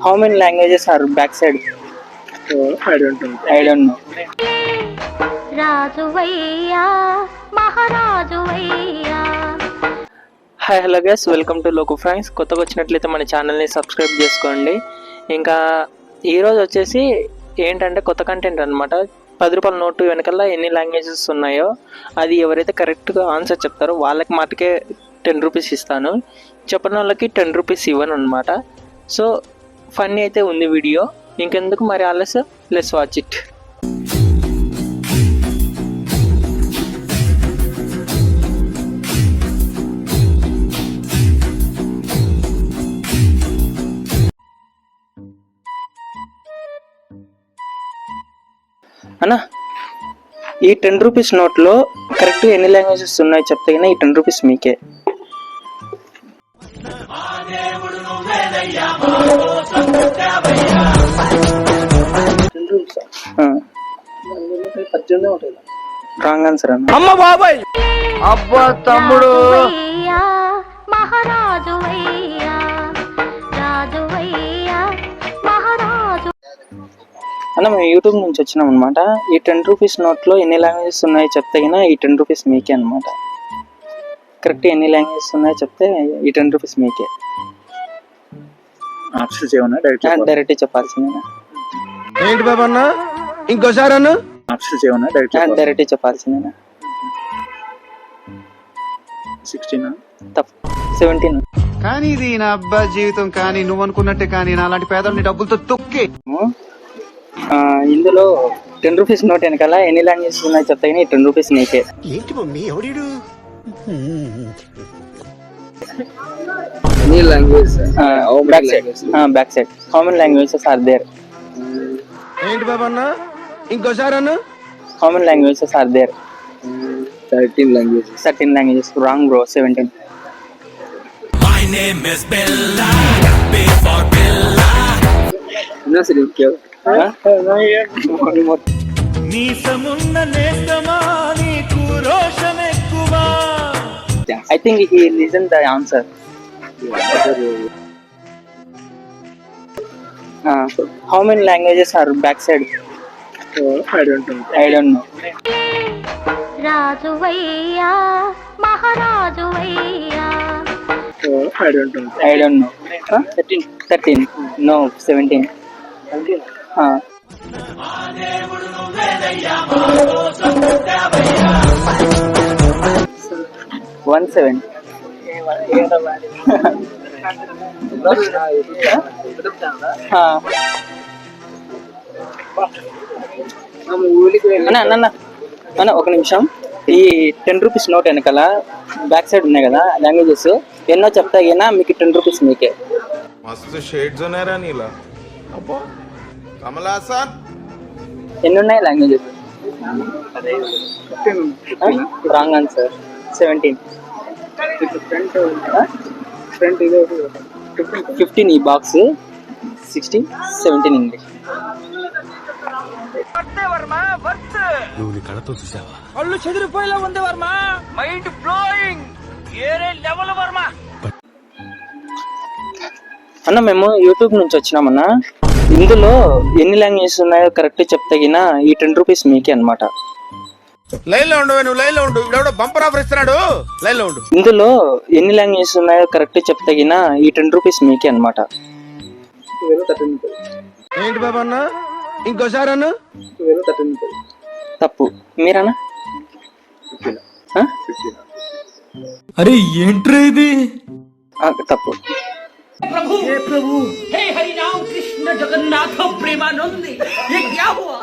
How many languages are backside? Oh, I don't know. I don't know. రాజువయ్యా మహారాజువయ్యా. Hi hello guys, welcome to Loco Pranks. కొత్తగా వచ్చినట్లయితే మన ఛానల్ని subscribe చేసుకోండి. ఇంకా ఈరోజు వచ్చేసి ఏంటంటే కొత్త కంటెంట్ అనమాట. 10 రూపాయల నోటు వెనకాల ఎన్ని లాంగ్వేజెస్ ఉన్నాయో అది ఎవరైతే కరెక్ట్గా ఆన్సర్ చెప్తారో వాళ్ళకి మాటకే 10 రూపీస్ ఇస్తాను. చెప్పని వాళ్ళకి 10 రూపీస్ ఇవ్వను అనమాట. సో ఫన్నీ అయితే ఉంది వీడియో. ఇంకెందుకు మరి ఆలస్యం, లెట్స్ వాచ్ ఇట్. అన్నా, ఈ 10 రూపీస్ నోట్లో కరెక్ట్గా ఎన్ని లాంగ్వేజెస్ ఉన్నాయో చెప్తే కానీ ఈ 10 రూపీస్ మీకే. రాంగ్ ఆన్సర్ అన్న. అమ్మ బాబాయ్, అబ్బా తమ్ముడు. రాజువయ్యా మహారాజువయ్యా. రాజువయ్యా మహారాజు. అన్న, మేము యూట్యూబ్ నుంచి వచ్చినాం అనమాట. ఈ 10 రూపీస్ నోట్లో ఎన్ని లాంగ్వేజెస్ ఉన్నాయో చెప్తే కానీ ఈ 10 రూపీస్ మీకే అనమాట. కరెక్ట్ ఎన్ని లాంగ్వేజెస్ ఉన్నాయో చెప్తే ఈ 10 రూపీస్ మీకే. ఆప్షన్స్ ఏమన్నా డైరెక్ట్ చెప్పాల్సిందేనా? ఏంటి బాబా అన్న, ఇంకోసారి అన్న. ఆప్షన్స్ ఏమన్నా డైరెక్ట్ చెప్పాల్సిందేనా? 16 తప్పు, 17. కానీ ఇది నా అబ్బా జీవితం. కానీ నువ్వు అనుకున్నట్టే కానీ నా లాంటి పేదల్ని డబ్బులతో తొక్కి. ఇందులో 10 రూపీస్ నోట్ వెనకాల ఎన్ని లాంగ్వేజెస్ ఉన్నాయో చెప్తే కానీ 10 రూపీస్ నీకే. ఏంటి మమ్మీ ఎవడీడు? Back side how many languages are there? ఏంటి బాబా అన్న, ఇంకోసారి అన్న. How many languages are there? 13 languages. 13 languages. Wrong bro, 17. My name is Bella, B for Bella. I think he listened the answer. How many languages are backside? Oh, I don't know. I don't know. రాజువయ్యా మహారాజువయ్యా. Oh, I don't know. I don't know. 13. No, 17. 17. అన్న ఒక నిమిషం. ఈ 10 rupees note వెనకాల back side ఉన్నాయి కదా languages, ఎన్నో చెప్తా అయినా మీకు 10 రూపీస్ మీకే. మస్తు షేడ్స్ ఉన్నారా నీలా? అబ్బో కమలాసన్. ఎన్ని ఉన్నాయి లాంగ్వేజెస్? Wrong answer, 17. 15 ఈ బాక్స్, 16, 17 ఇంగ్లీష్. నువ్వు నీ కళతో చూసావా? అల్లు చెదిరిపోయేలా ఉంది వర్మ. Mind blowing. ఏరే లెవెల్ వర్మ. అన్న, మేము యూట్యూబ్ నుంచి వచ్చినామన్నా. ఇందులో ఎన్ని లాంగ్వేజెస్ ఉన్నాయో కరెక్ట్ చెప్తే ఈ 10 రూపీస్ మీకే అనమాట. లైన్ లో ఉండు, నువ్వు లైన్ లో ఉండు. ఇవిడెవడో బంపర్ ఆఫర్ ఇస్తున్నాడు, లైన్ లో ఉండు. ఇందులో ఎన్ని లాంగ్వేజెస్ ఉన్నాయో కరెక్ట్ చెప్తే ఈ 10 రూపీస్ మీకే అనమాట. ఏంటి బాబా అన్న, ఇంకోసారి అన్న. తప్పు, మీరన్నా? అరే ఏంట్రా ఇది? తప్పు. प्रभु हे प्रभु हे हरि राम कृष्ण जगन्नाथ प्रेमानंद ये क्या हुआ?